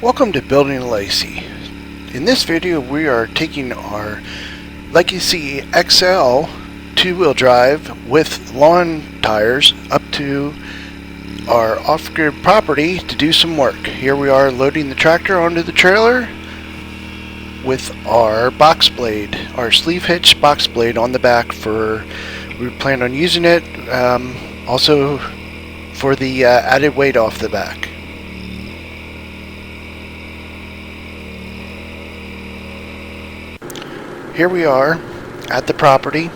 Welcome to Building a Legacy. In this video we are taking our Legacy XL two-wheel drive with lawn tires up to our off-grid property to do some work. Here we are loading the tractor onto the trailer with our box blade, our sleeve hitch box blade on the back. We plan on using it also for the added weight off the back. Here we are at the property.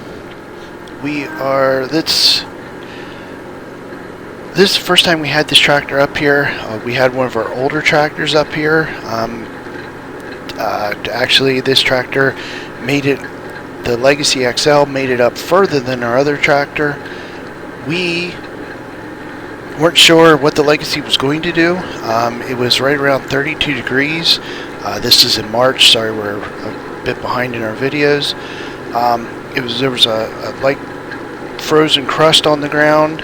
This is the first time we had this tractor up here. We had one of our older tractors up here. Actually, this tractor made it, the Legacy XL made it up further than our other tractor. We weren't sure what the Legacy was going to do. It was right around 32 degrees. This is in March. Sorry, we're a bit behind in our videos. There was a light frozen crust on the ground.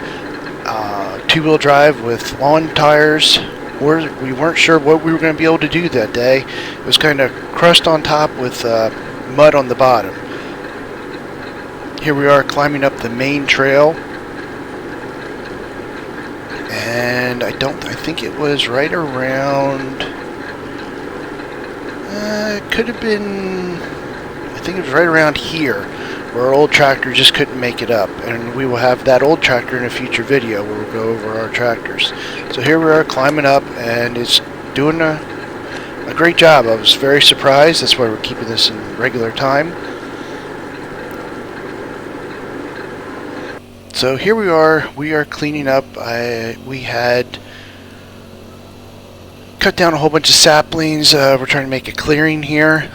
Two-wheel drive with lawn tires. We weren't sure what we were going to be able to do that day. It was kind of crust on top with mud on the bottom. Here we are climbing up the main trail, and I think it was right around. It could have been. I think it was right around here, where our old tractor just couldn't make it up, and we will have that old tractor in a future video where we'll go over our tractors. So here we are climbing up, and it's doing a great job. I was very surprised. That's why we're keeping this in regular time. So here we are cleaning up. We had cut down a whole bunch of saplings. We're trying to make a clearing here.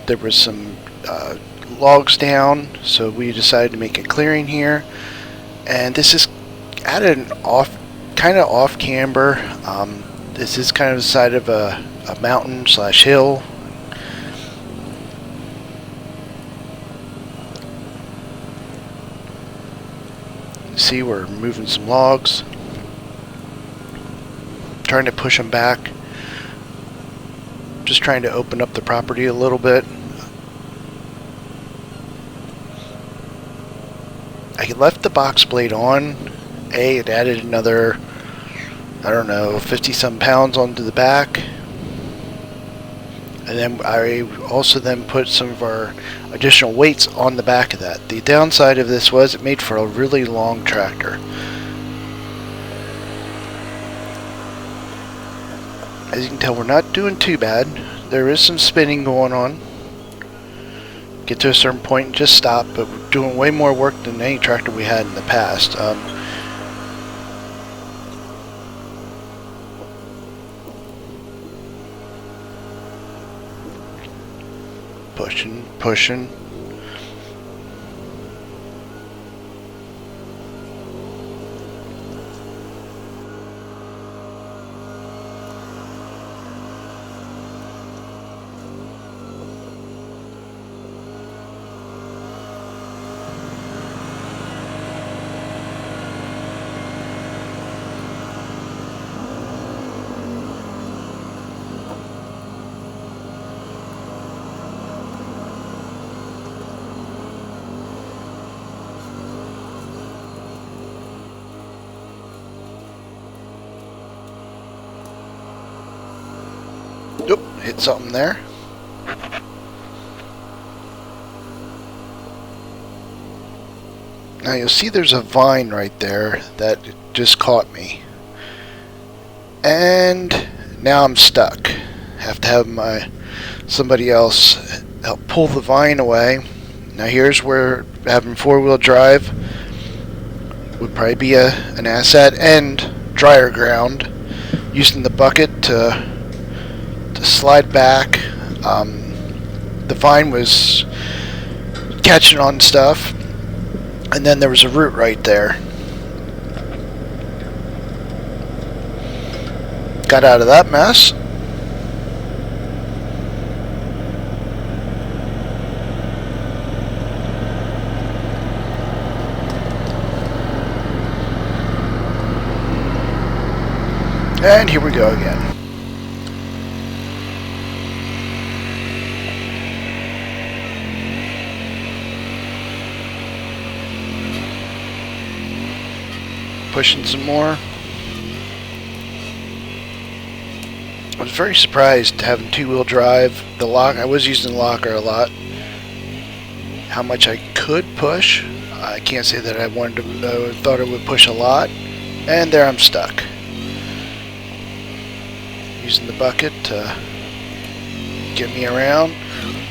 There was some logs down, so we decided to make a clearing here. And this is at an kind of off camber. This is kind of the side of a mountain / hill. See, we're moving some logs, trying to push them back, just trying to open up the property a little bit. I left the box blade on. It added another, I don't know, 50-some pounds onto the back. And then I also put some of our additional weights on the back of that. The downside of this was it made for a really long tractor. As you can tell, we're not doing too bad. There is some spinning going on. Get to a certain point and just stop, but we're doing way more work than any tractor we had in the past. Pushing. Oop, hit something there. Now you'll see there's a vine right there that just caught me. And now I'm stuck. Have to have somebody else help pull the vine away. Now here's where having four-wheel drive would probably be an asset, and drier ground. Using the bucket to slide back. The vine was catching on stuff, and then there was a root right there. Got out of that mess. And here we go again. pushing some more. I was very surprised having two-wheel drive. The lock, I was using the locker a lot. How much I could push. I can't say that I thought it would push a lot. And there I'm stuck. Using the bucket to get me around.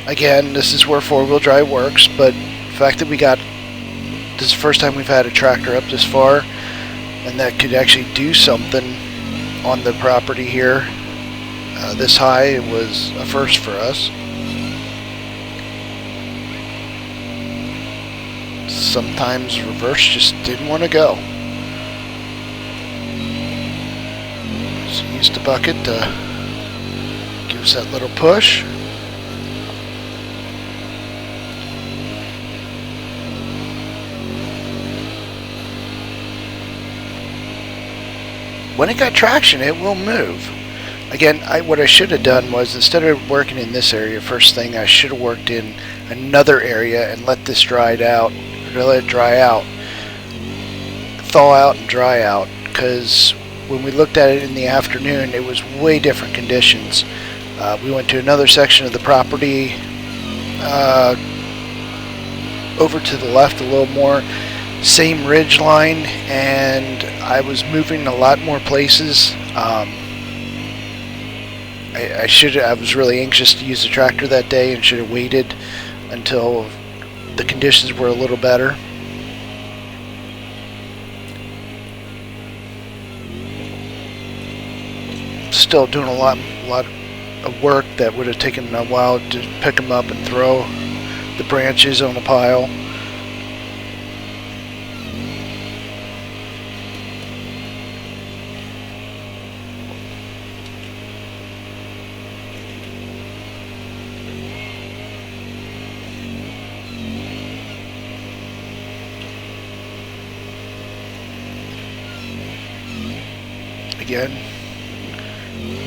Again, this is where four-wheel drive works, but the fact that this is the first time we've had a tractor up this far, and that could actually do something on the property here this high, it was a first for us. Sometimes reverse just didn't want to go. So use the bucket to give us that little push. When it got traction, it will move. Again, what I should have done was, instead of working in this area first thing, I should have worked in another area and let this let it dry out, thaw out and dry out, because when we looked at it in the afternoon, it was way different conditions. We went to another section of the property, over to the left a little more, same ridge line, and I was moving a lot more places. I was really anxious to use the tractor that day and should have waited until the conditions were a little better. Still doing a lot of work that would have taken a while to pick them up and throw the branches on a pile. Again,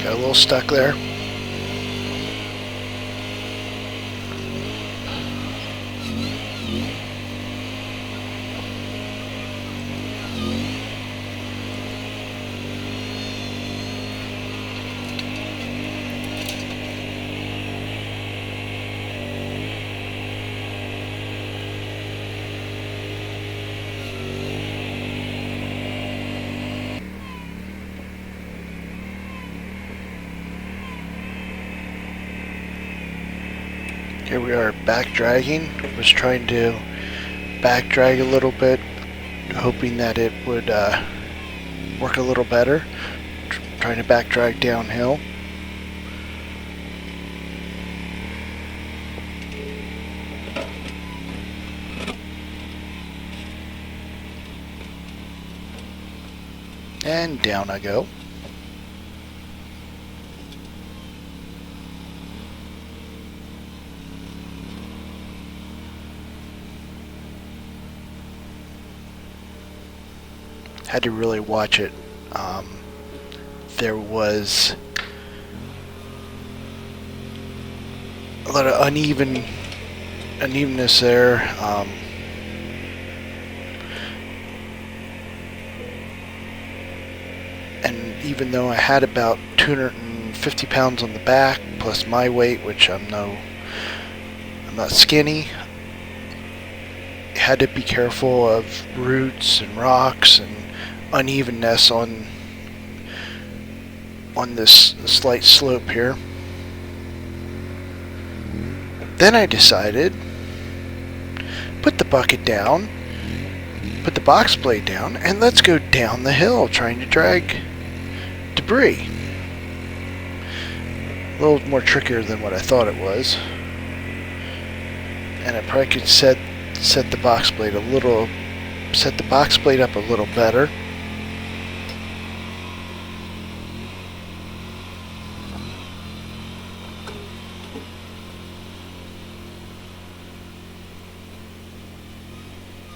got a little stuck there. Here we are back dragging. Was trying to back drag a little bit, hoping that it would work a little better. Trying to back drag downhill. And down I go. Had to really watch it. There was a lot of unevenness there. And even though I had about 250 pounds on the back, plus my weight, which I'm not skinny, had to be careful of roots and rocks and unevenness on this slight slope here. Then I decided, put the bucket down, put the box blade down, and let's go down the hill trying to drag debris. A little more trickier than what I thought it was. And I probably could set the box blade up a little better.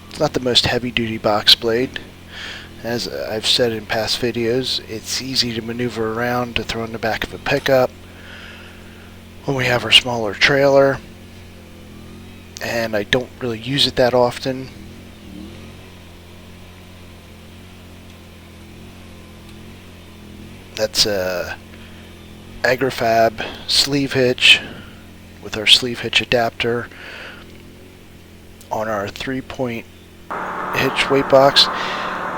It's not the most heavy-duty box blade. As I've said in past videos, it's easy to maneuver around to throw in the back of a pickup when we have our smaller trailer, and I don't really use it that often. That's a Agrifab sleeve hitch with our sleeve hitch adapter on our 3-point hitch weight box.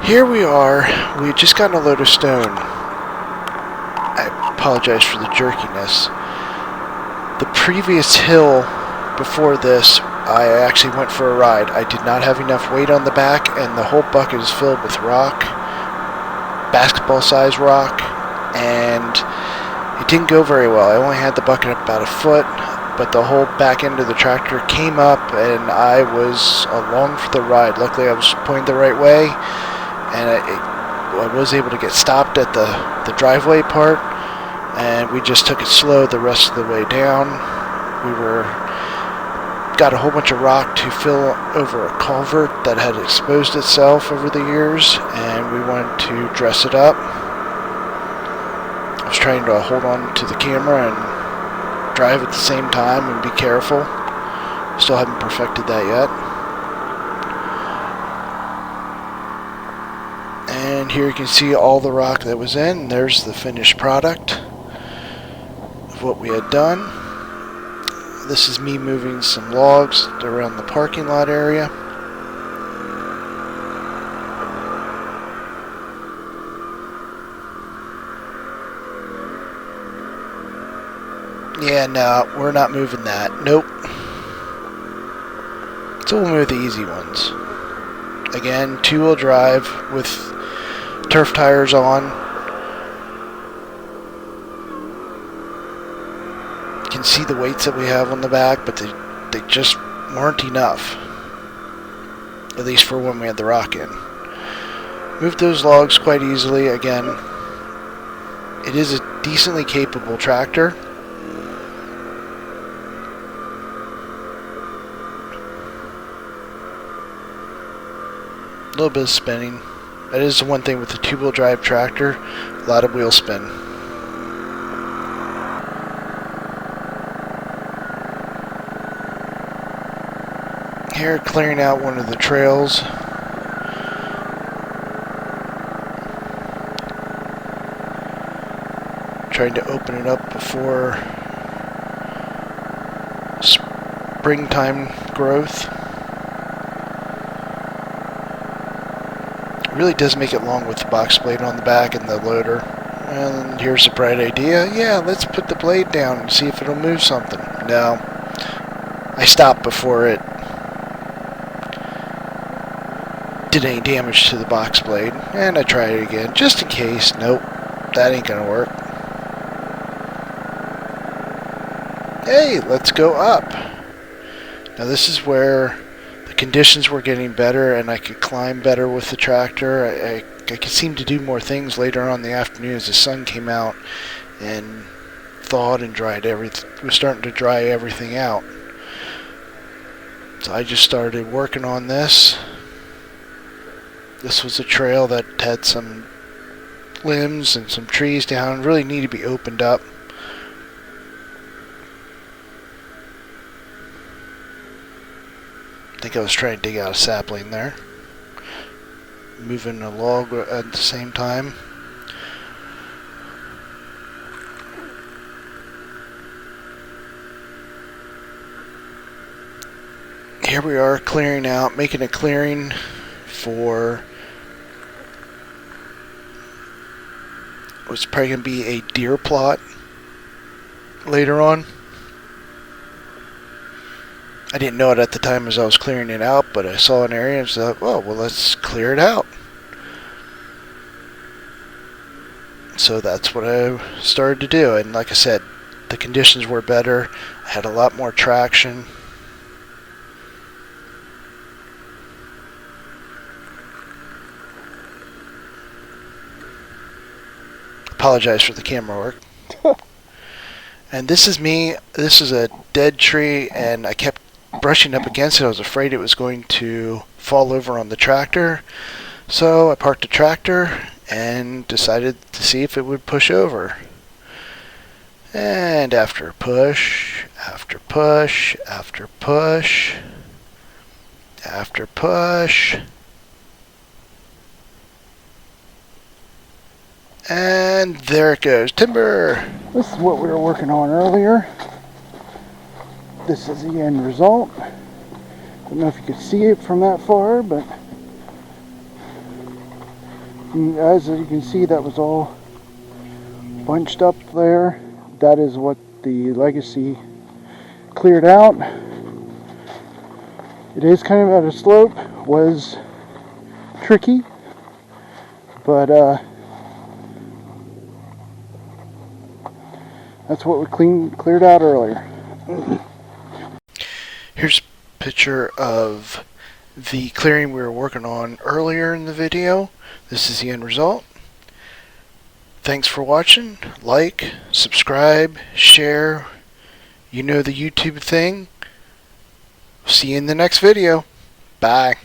Here we are. We had just gotten a load of stone. I apologize for the jerkiness. The previous hill before this, I actually went for a ride. I did not have enough weight on the back, and the whole bucket is filled with rock, basketball-sized rock, and it didn't go very well. I only had the bucket up about a foot, but the whole back end of the tractor came up, and I was along for the ride. Luckily, I was pointing the right way, and I was able to get stopped at the driveway part, and we just took it slow the rest of the way down. We got a whole bunch of rock to fill over a culvert that had exposed itself over the years, and we wanted to dress it up. I was trying to hold on to the camera and drive at the same time and be careful. Still haven't perfected that yet. And here you can see all the rock that was in. There's the finished product of what we had done. This is me moving some logs around the parking lot area. Yeah, no, we're not moving that. Nope. So we'll move the easy ones. Again, 2-wheel drive with turf tires on. You can see the weights that we have on the back, but they just weren't enough. At least for when we had the rock in. Moved those logs quite easily. Again, it is a decently capable tractor. A little bit of spinning. That is the one thing with the 2-wheel drive tractor. A lot of wheel spin. Here, clearing out one of the trails. Trying to open it up before springtime growth. It really does make it long with the box blade on the back and the loader. And here's a bright idea. Yeah, let's put the blade down and see if it'll move something. No. I stopped before it did any damage to the box blade, and I tried it again just in case. Nope, that ain't gonna work. Hey, let's go up. Now this is where the conditions were getting better and I could climb better with the tractor. I could seem to do more things later on in the afternoon as the sun came out and thawed and dried everything. It was starting to dry everything out. So I just started working on this. This was a trail that had some limbs and some trees down. Really needed to be opened up. I think I was trying to dig out a sapling there. Moving a log at the same time. Here we are clearing out, making a clearing for what's probably going to be a deer plot later on. I didn't know it at the time as I was clearing it out, but I saw an area and said, oh, well, let's clear it out. So that's what I started to do. And like I said, the conditions were better. I had a lot more traction. Apologize for the camera work. And this is me. This is a dead tree, and I kept brushing up against it. I was afraid it was going to fall over on the tractor. So I parked the tractor and decided to see if it would push over. And after push, after push, after push, after push, And there it goes. Timber! This is what we were working on earlier. This is the end result. Don't know if you could see it from that far, but as you can see, that was all bunched up there. That is what the legacy cleared out. It is kind of at a slope, was tricky, but that's what we cleared out earlier. Here's a picture of the clearing we were working on earlier in the video. This is the end result. Thanks for watching. Like, subscribe, share. You know the YouTube thing. See you in the next video. Bye.